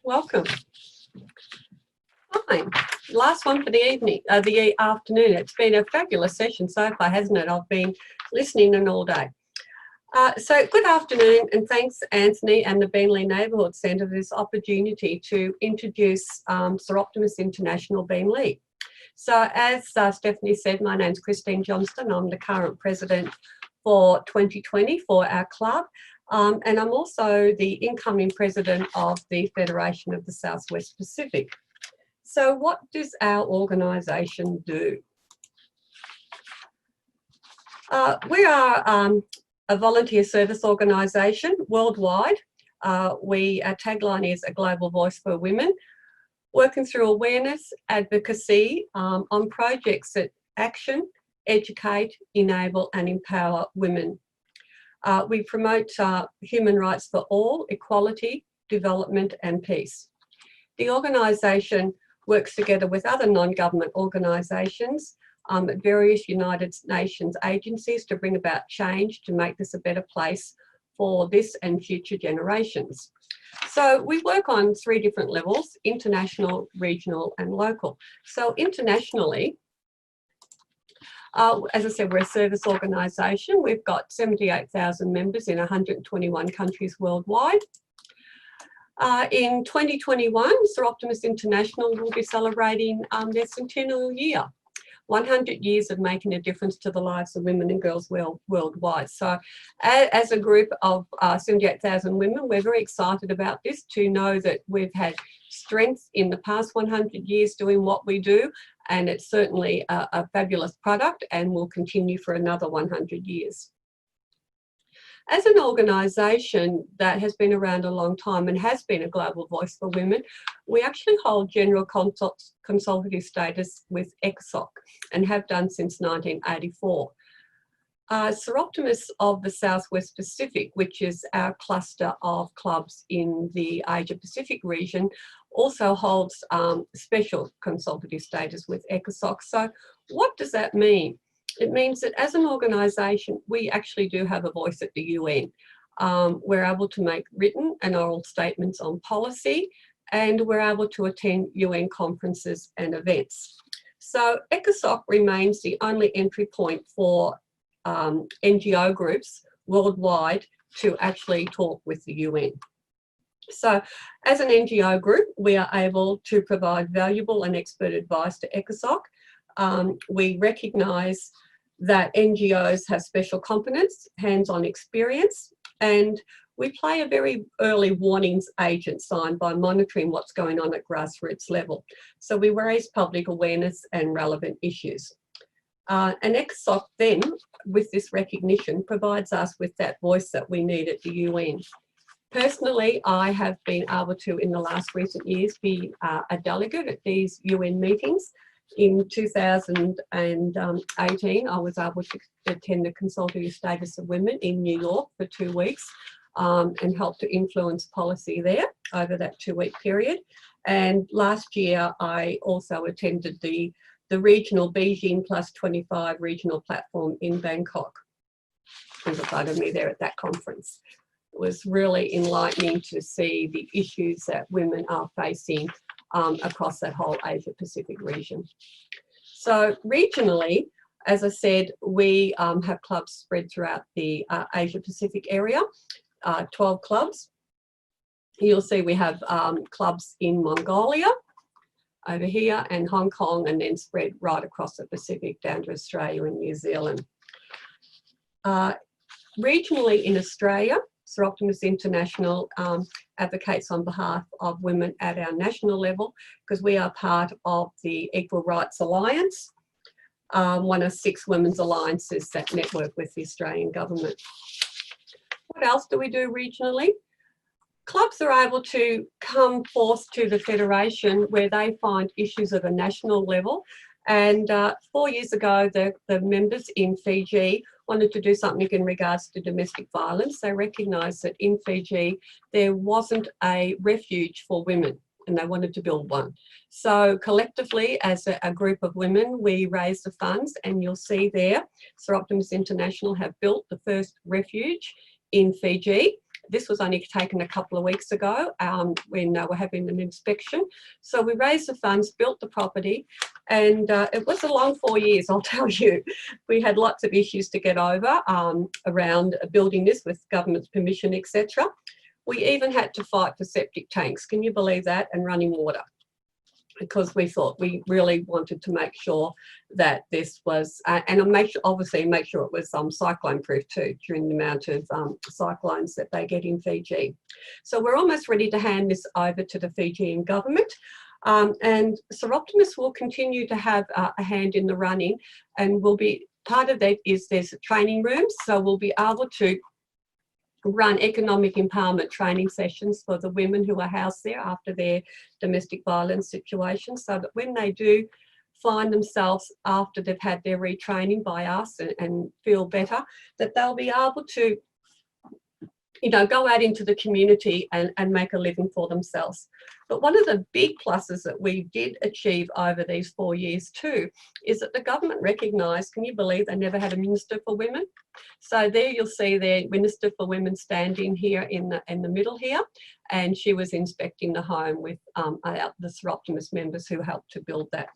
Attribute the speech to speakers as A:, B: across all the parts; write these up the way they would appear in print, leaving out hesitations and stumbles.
A: welcome. Fine. Last one for the evening, the afternoon. It's been a fabulous session so far, hasn't it? I've been listening in all day. So good afternoon, and thanks Anthony and the Beenleigh Neighbourhood Centre for this opportunity to introduce Soroptimist International Beenleigh. So as Stephanie said, my name's Christine Johnstone. I'm the current president for 2020 for our club. And I'm also the incoming president of the Federation of the Southwest Pacific. So what does our organisation do? We are a volunteer service organisation worldwide. Our tagline is a global voice for women, working through awareness, advocacy on projects that action, educate, enable and empower women. We promote human rights for all, equality, development and peace. The organisation works together with other non-government organisations at various United Nations agencies to bring about change to make this a better place for this and future generations. So we work on 3 different levels: international, regional and local. So internationally, as I said, we're a service organisation. We've got 78,000 members in 121 countries worldwide. In 2021, Soroptimist International will be celebrating their centennial year, 100 years of making a difference to the lives of women and girls worldwide. So as a group of 78,000 women, we're very excited about this, to know that we've had strength in the past 100 years doing what we do, and it's certainly a fabulous product and will continue for another 100 years. As an organisation that has been around a long time and has been a global voice for women, we actually hold general consultative status with ECOSOC and have done since 1984. Soroptimists of the Southwest Pacific, which is our cluster of clubs in the Asia Pacific region, also holds special consultative status with ECOSOC. So what does that mean? It means that as an organisation, we actually do have a voice at the UN. We're able to make written and oral statements on policy, and we're able to attend UN conferences and events. So ECOSOC remains the only entry point for NGO groups worldwide to actually talk with the UN. So as an NGO group, we are able to provide valuable and expert advice to ECOSOC. We recognise that NGOs have special competence, hands-on experience, and we play a very early warnings agent sign by monitoring what's going on at grassroots level. So we raise public awareness and relevant issues. And ECOSOC then, with this recognition, provides us with that voice that we need at the UN. Personally, I have been able to, in the last recent years, be a delegate at these UN meetings. In 2018, I was able to attend the Consultative Status of Women in New York for 2 weeks and help to influence policy there over that 2-week period. And last year, I also attended the regional Beijing Plus 25 regional platform in Bangkok. There's a photo of me there at that conference. It was really enlightening to see the issues that women are facing across that whole Asia Pacific region. So regionally, as I said, we have clubs spread throughout the Asia Pacific area, 12 clubs. You'll see we have clubs in Mongolia over here and Hong Kong, and then spread right across the Pacific down to Australia and New Zealand. Regionally in Australia, Soroptimist International advocates on behalf of women at our national level, because we are part of the Equal Rights Alliance, one of 6 women's alliances that network with the Australian government. What else do we do regionally? Clubs are able to come forth to the Federation where they find issues at a national level. And 4 years ago, the members in Fiji wanted to do something in regards to domestic violence. They recognised that in Fiji, there wasn't a refuge for women, and they wanted to build one. So collectively, as a group of women, we raised the funds, and you'll see there, Soroptimist International have built the first refuge in Fiji. This was only taken a couple of weeks ago when we're having an inspection. So we raised the funds, built the property, and it was a long 4 years, I'll tell you. We had lots of issues to get over around building this with government's permission, etc. We even had to fight for septic tanks, can you believe that, and running water, because we thought we really wanted to make sure that this was, obviously make sure it was cyclone proof too, during the amount of cyclones that they get in Fiji. So we're almost ready to hand this over to the Fijian government. And Soroptimist will continue to have a hand in the running, and will be, part of that is there's training rooms, so we'll be able to run economic empowerment training sessions for the women who are housed there after their domestic violence situation, so that when they do find themselves after they've had their retraining by us and feel better, that they'll be able to, you know, go out into the community and make a living for themselves. But one of the big pluses that we did achieve over these 4 years too is that the government recognised, can you believe they never had a Minister for Women? So there you'll see their Minister for Women standing here in the middle here, and she was inspecting the home with the Soroptimist members who helped to build that.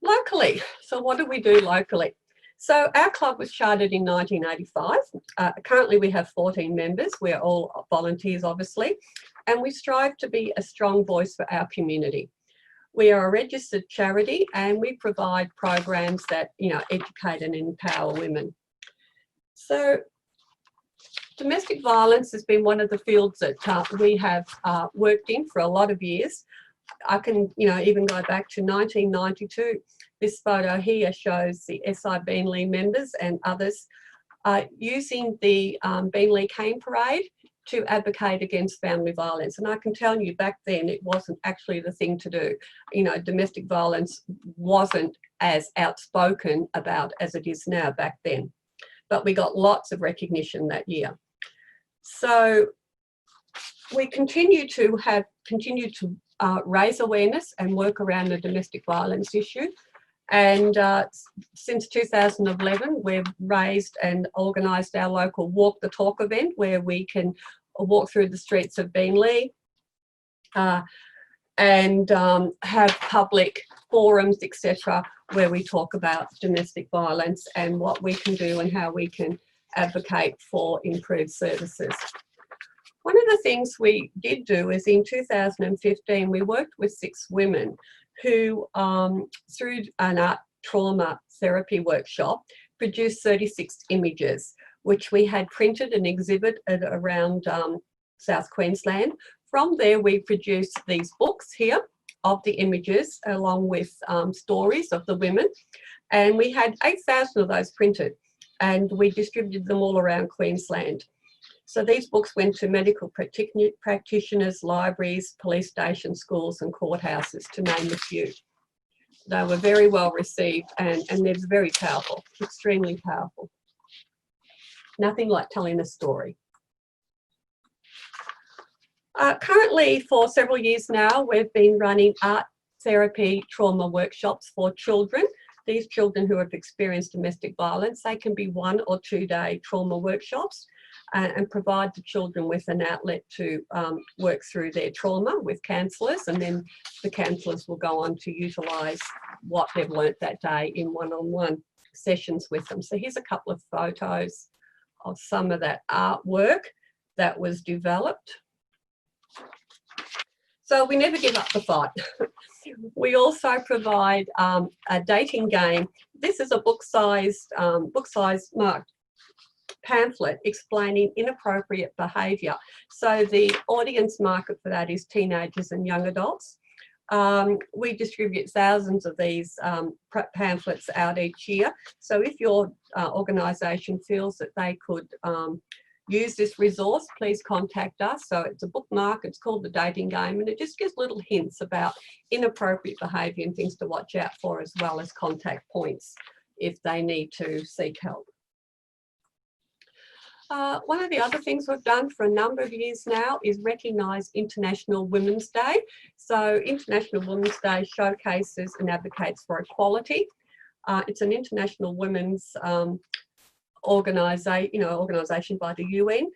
A: Locally, so what do we do locally? So our club was chartered in 1985. Currently we have 14 members. We're all volunteers, obviously, and we strive to be a strong voice for our community. We are a registered charity, and we provide programs that, you know, educate and empower women. So domestic violence has been one of the fields that we have worked in for a lot of years. I can, you know, even go back to 1992. This photo here shows the SI Beenleigh members and others using the Beenleigh cane parade to advocate against family violence. And I can tell you back then it wasn't actually the thing to do. You know, domestic violence wasn't as outspoken about as it is now back then. But we got lots of recognition that year. So we continue to raise awareness and work around the domestic violence issue. And since 2011, we've raised and organised our local Walk the Talk event, where we can walk through the streets of Beenleigh and have public forums, etc., where we talk about domestic violence and what we can do and how we can advocate for improved services. One of the things we did do is in 2015, we worked with 6 women who, through an art trauma therapy workshop, produced 36 images, which we had printed and exhibited around South Queensland. From there, we produced these books here of the images, along with stories of the women. And we had 8,000 of those printed, and we distributed them all around Queensland. So these books went to medical practitioners, libraries, police stations, schools and courthouses, to name a few. They were very well received, and they're very powerful, extremely powerful. Nothing like telling a story. Currently, for several years now, we've been running art therapy trauma workshops for children. These children who have experienced domestic violence, they can be 1 or 2 day trauma workshops, and provide the children with an outlet to work through their trauma with counsellors, and then the counsellors will go on to utilise what they've learnt that day in one-on-one sessions with them. So here's a couple of photos of some of that artwork that was developed. So we never give up the fight. We also provide a dating game. This is a book-sized marked pamphlet explaining inappropriate behaviour. So the audience market for that is teenagers and young adults. We distribute thousands of these pamphlets out each year. So if your organisation feels that they could use this resource, please contact us. So it's a bookmark, it's called The Dating Game, and it just gives little hints about inappropriate behaviour and things to watch out for, as well as contact points if they need to seek help. One of the other things we've done for a number of years now is recognise International Women's Day. So International Women's Day showcases and advocates for equality. It's an international women's organisation by the UN.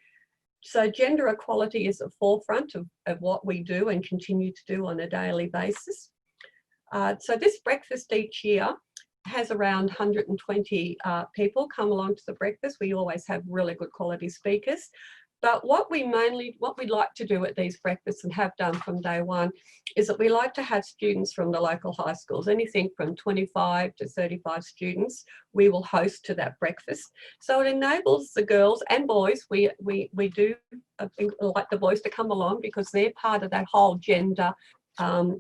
A: So gender equality is at the forefront of what we do and continue to do on a daily basis. So this breakfast each year has around 120 people come along to the breakfast. We always have really good quality speakers. But what we like to do at these breakfasts and have done from day one is that we like to have students from the local high schools, anything from 25 to 35 students, we will host to that breakfast. So it enables the girls and boys, we do like the boys to come along because they're part of that whole gender, the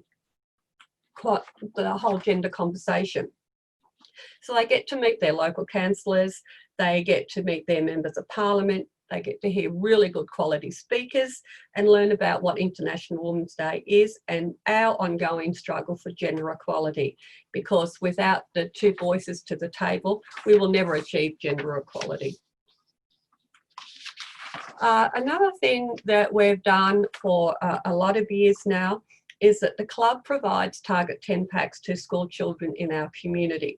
A: whole gender conversation. So they get to meet their local councillors, they get to meet their members of parliament, they get to hear really good quality speakers and learn about what International Women's Day is and our ongoing struggle for gender equality, because without the two voices to the table, we will never achieve gender equality. Another thing that we've done for a lot of years now is that the club provides Target 10 packs to school children in our community.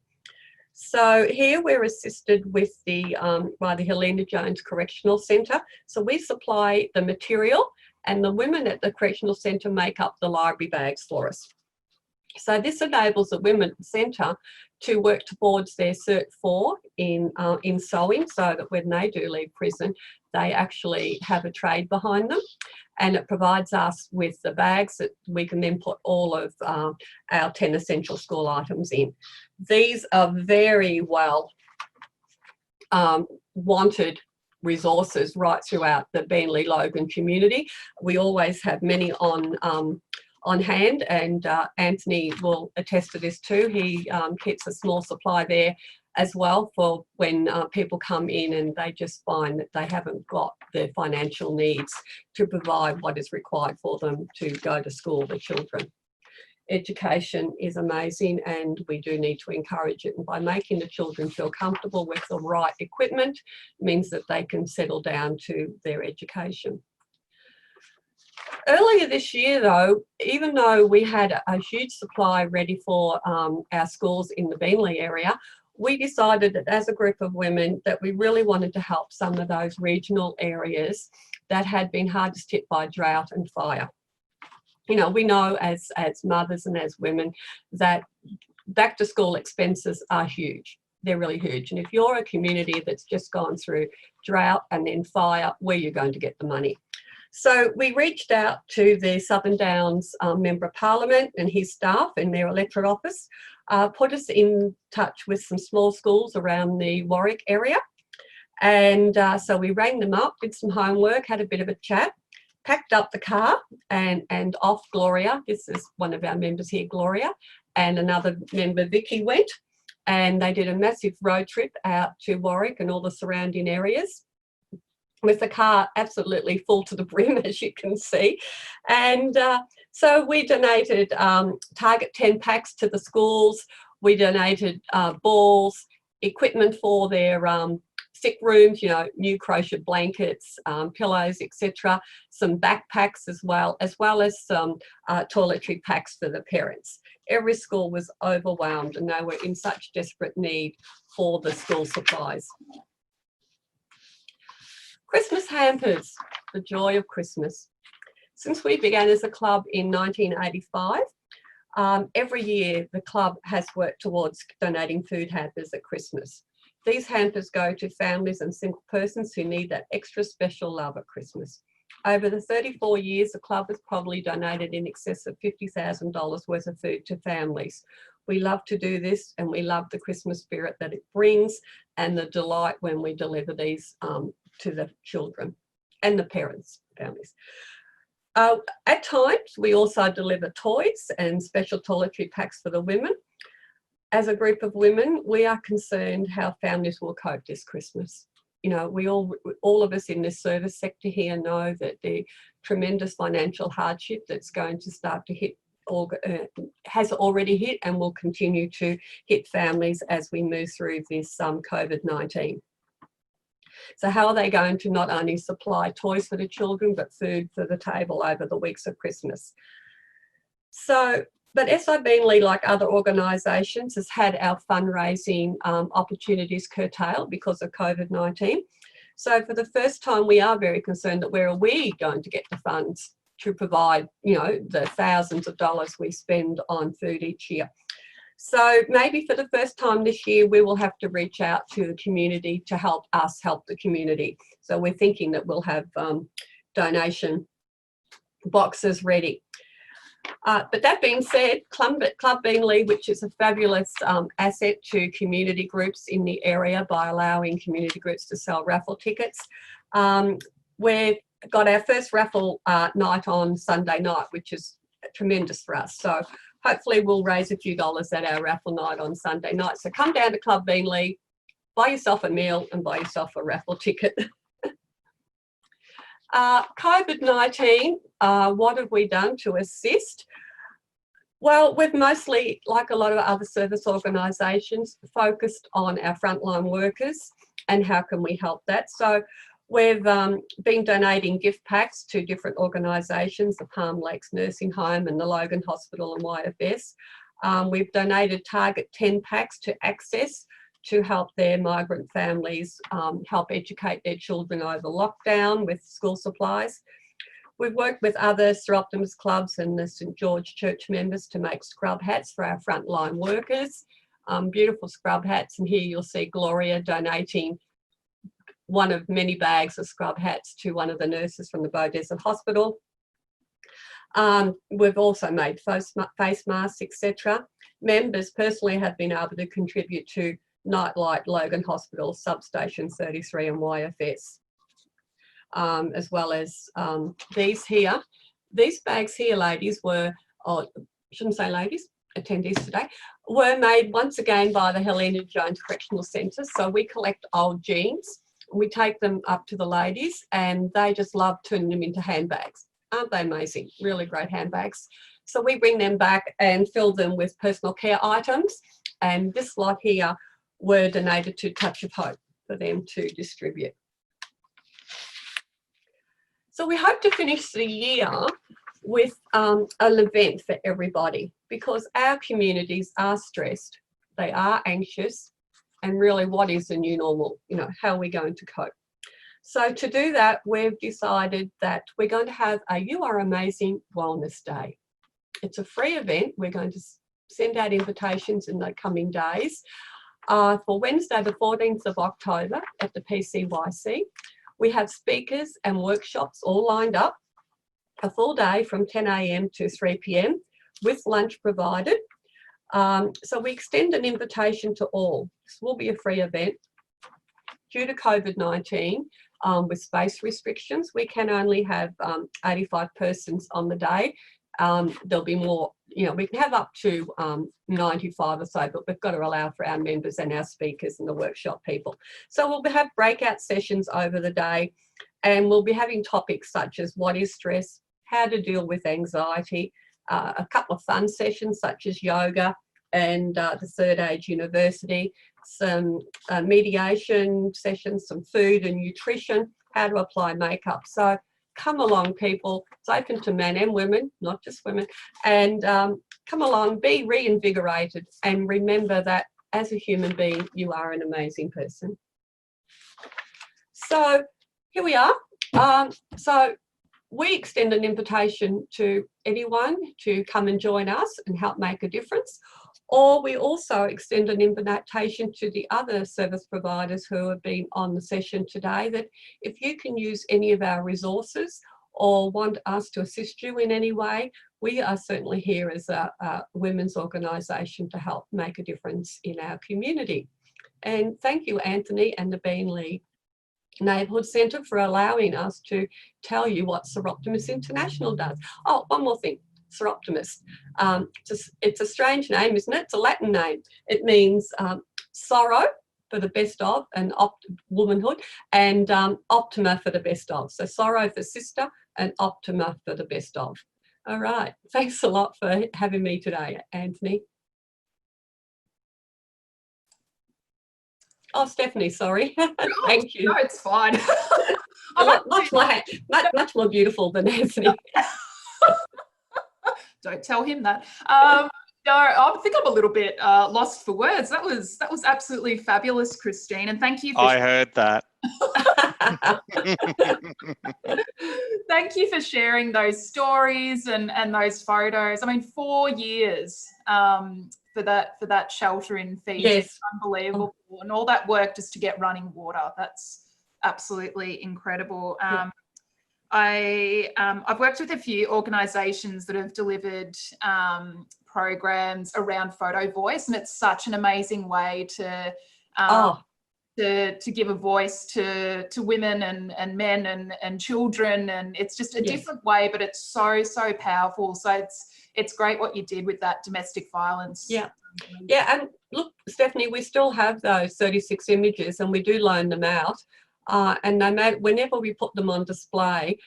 A: So here we're assisted with by the Helena Jones Correctional Centre. So we supply the material and the women at the Correctional Centre make up the library bags for us. So this enables the women at the centre to work towards their Cert 4 in sewing, so that when they do leave prison, they actually have a trade behind them. And it provides us with the bags that we can then put all of our 10 essential school items in. These are very well wanted resources right throughout the Beenleigh Logan community. We always have many on hand, and Anthony will attest to this too. He keeps a small supply there as well for when people come in and they just find that they haven't got the financial needs to provide what is required for them to go to school, the children. Education is amazing and we do need to encourage it, and by making the children feel comfortable with the right equipment means that they can settle down to their education. Earlier this year though, even though we had a huge supply ready for our schools in the Beenleigh area, we decided that as a group of women that we really wanted to help some of those regional areas that had been hardest hit by drought and fire. You know, we know as mothers and as women that back to school expenses are huge. They're really huge. And if you're a community that's just gone through drought and then fire, where are you going to get the money? So we reached out to the Southern Downs Member of Parliament and his staff in their electorate office, put us in touch with some small schools around the Warwick area. And so we rang them up, did some homework, had a bit of a chat, packed up the car and off Gloria. This is one of our members here, Gloria, and another member, Vicky, went. And they did a massive road trip out to Warwick and all the surrounding areas, with the car absolutely full to the brim, as you can see. And so we donated Target 10 packs to the schools. We donated balls, equipment for their sick rooms, you know, new crochet blankets, pillows, etc. Some backpacks as well as some toiletry packs for the parents. Every school was overwhelmed and they were in such desperate need for the school supplies. Christmas hampers, the joy of Christmas. Since we began as a club in 1985, every year the club has worked towards donating food hampers at Christmas. These hampers go to families and single persons who need that extra special love at Christmas. Over the 34 years, the club has probably donated in excess of $50,000 worth of food to families. We love to do this and we love the Christmas spirit that it brings and the delight when we deliver these to the children and the parents, families. At times, we also deliver toys and special toiletry packs for the women. As a group of women, we are concerned how families will cope this Christmas. You know, we all of us in this service sector here know that the tremendous financial hardship that's going to start to hit has already hit and will continue to hit families as we move through this COVID-19. So how are they going to not only supply toys for the children, but food for the table over the weeks of Christmas? So But SI Beenleigh, like other organisations, has had our fundraising opportunities curtailed because of COVID-19. So for the first time, we are very concerned that where are we going to get the funds to provide, you know, the thousands of dollars we spend on food each year. So maybe for the first time this year, we will have to reach out to the community to help us help the community. So we're thinking that we'll have donation boxes ready. But that being said, Club Beenleigh, which is a fabulous asset to community groups in the area by allowing community groups to sell raffle tickets. We've got our first raffle night on Sunday night, which is tremendous for us. So hopefully we'll raise a few dollars at our raffle night on Sunday night. So come down to Club Beenleigh, buy yourself a meal and buy yourself a raffle ticket. COVID-19, what have we done to assist? Well, we've mostly, like a lot of other service organisations, focused on our frontline workers and how can we help that. So we've been donating gift packs to different organisations, the Palm Lakes Nursing Home and the Logan Hospital and YFS. We've donated Target 10 packs to Access to help their migrant families help educate their children over lockdown with school supplies. We've worked with other Soroptimist clubs and the St George Church members to make scrub hats for our frontline workers. Beautiful scrub hats, and here you'll see Gloria donating one of many bags of scrub hats to one of the nurses from the Bow Desert Hospital. We've also made face masks, etc. Members personally have been able to contribute to Nightlight, Logan Hospital, Substation 33 and YFS, as well as these here. These bags here, ladies, were, oh, shouldn't say ladies, attendees today, were made once again by the Helena Jones Correctional Centre. So we collect old jeans, we take them up to the ladies and they just love turning them into handbags. Aren't they amazing? Really great handbags. So we bring them back and fill them with personal care items, and this lot here were donated to Touch of Hope for them to distribute. So we hope to finish the year with an event for everybody, because our communities are stressed, they are anxious, and really what is the new normal? You know, how are we going to cope? So to do that, we've decided that we're going to have a You Are Amazing Wellness Day. It's a free event. We're going to send out invitations in the coming days. For Wednesday the 14th of October at the PCYC. We have speakers and workshops all lined up, a full day from 10 a.m. to 3 p.m. with lunch provided. So we extend an invitation to all. This will be a free event. Due to COVID-19, with space restrictions, we can only have 85 persons on the day. There'll be more, you know, we can have up to 95 or so, but we've got to allow for our members and our speakers and the workshop people. So we'll have breakout sessions over the day, and we'll be having topics such as what is stress, how to deal with anxiety, a couple of fun sessions such as yoga and the Third Age University, some mediation sessions, some food and nutrition, how to apply makeup. So come along, people. It's open to men and women, not just women. And come along, be reinvigorated, and remember that as a human being, you are an amazing person. So here we are. So we extend an invitation to anyone to come and join us and help make a difference. Or we also extend an invitation to the other service providers who have been on the session today, that if you can use any of our resources or want us to assist you in any way, we are certainly here as a women's organisation to help make a difference in our community. And thank you, Anthony and the Beenleigh Neighbourhood Centre, for allowing us to tell you what Soroptimist International does. Oh, one more thing. Soroptimist. It's a strange name, isn't it? It's a Latin name. It means sorrow for the best of, and womanhood, and optima for the best of. So sorrow for sister and optima for the best of. All right. Thanks a lot for having me today, Anthony. Oh, Stephanie, sorry. Thank you.
B: No, it's fine.
A: Much more beautiful than Anthony.
B: Don't tell him that. No, I think I'm a little bit lost for words. That was absolutely fabulous, Christine, and thank you for
C: I heard that.
B: thank you for sharing those stories and those photos. I mean, 4 years for that shelter in Fiji.
A: Yes.
B: It's unbelievable, and all that work just to get running water. That's absolutely incredible.
A: Yeah.
B: I've worked with a few organisations that have delivered programs around photo voice, and it's such an amazing way to give a voice to women and men and children, and it's just a different way, but it's so powerful. So it's great what you did with that domestic violence.
A: Yeah, and look, Stephanie, we still have those 36 images, and we do loan them out. And no matter, whenever we put them on display,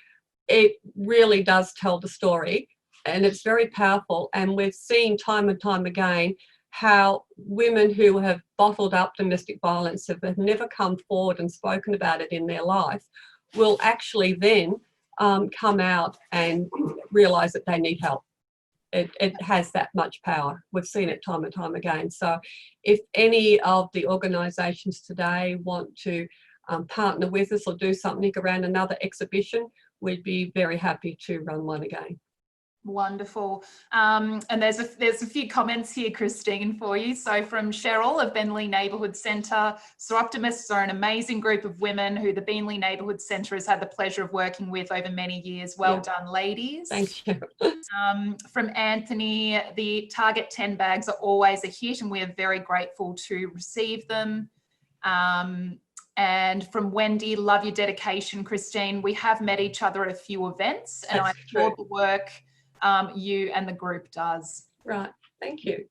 A: it really does tell the story, and it's very powerful. And we've seen time and time again how women who have bottled up domestic violence, have never come forward and spoken about it in their life, will actually then come out and realise that they need help. It has that much power. We've seen it time and time again. So if any of the organisations today want to partner with us or do something around another exhibition, we'd be very happy to run one again.
B: Wonderful. And there's a few comments here, Christine, for you. So from Cheryl of Beenleigh Neighbourhood Centre, Soroptimists are an amazing group of women who the Beenleigh Neighbourhood Centre has had the pleasure of working with over many years. Well done, ladies.
A: Thank you.
B: From Anthony, the Target 10 bags are always a hit, and we are very grateful to receive them. And from Wendy, love your dedication, Christine. We have met each other at a few events, and I applaud the work you and the group does.
A: Right, thank you.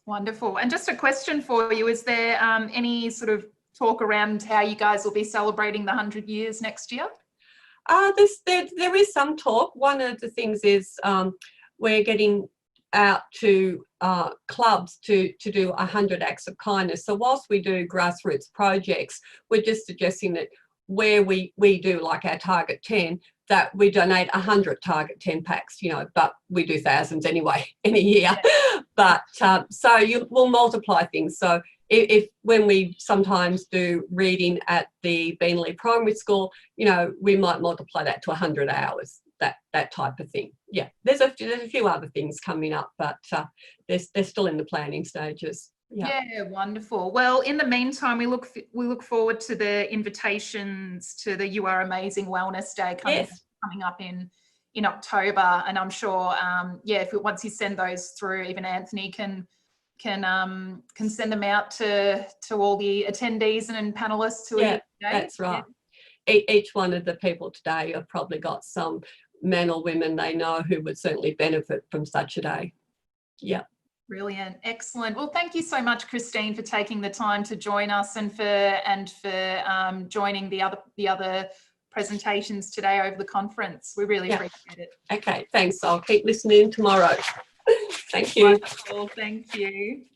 B: Wonderful. And just a question for you, is there any sort of talk around how you guys will be celebrating the 100 years next year?
A: There is some talk. One of the things is we're getting out to clubs to do 100 acts of kindness. So whilst we do grassroots projects, we're just suggesting that where we do like our Target 10, that we donate 100 Target 10 packs, you know, but we do thousands anyway in a year. Yeah. But so we'll multiply things. So if when we sometimes do reading at the Beenleigh Primary School, you know, we might multiply that to 100 hours, that type of thing. Yeah, there's a few other things coming up, but they're still in the planning stages. Yeah.
B: Yeah, wonderful. Well, in the meantime, we look forward to the invitations to the You Are Amazing Wellness Day coming up in October, and I'm sure, once you send those through, even Anthony can send them out to all the attendees and panelists who are here today.
A: That's right. Yeah. Each one of the people today have probably got some men or women they know who would certainly benefit from such a day. Yeah.
B: Brilliant. Excellent. Well, thank you so much, Christine, for taking the time to join us and for joining the other presentations today over the conference. We really appreciate it.
A: Okay, thanks. I'll keep listening tomorrow. Thank you.
B: Wonderful. Thank you.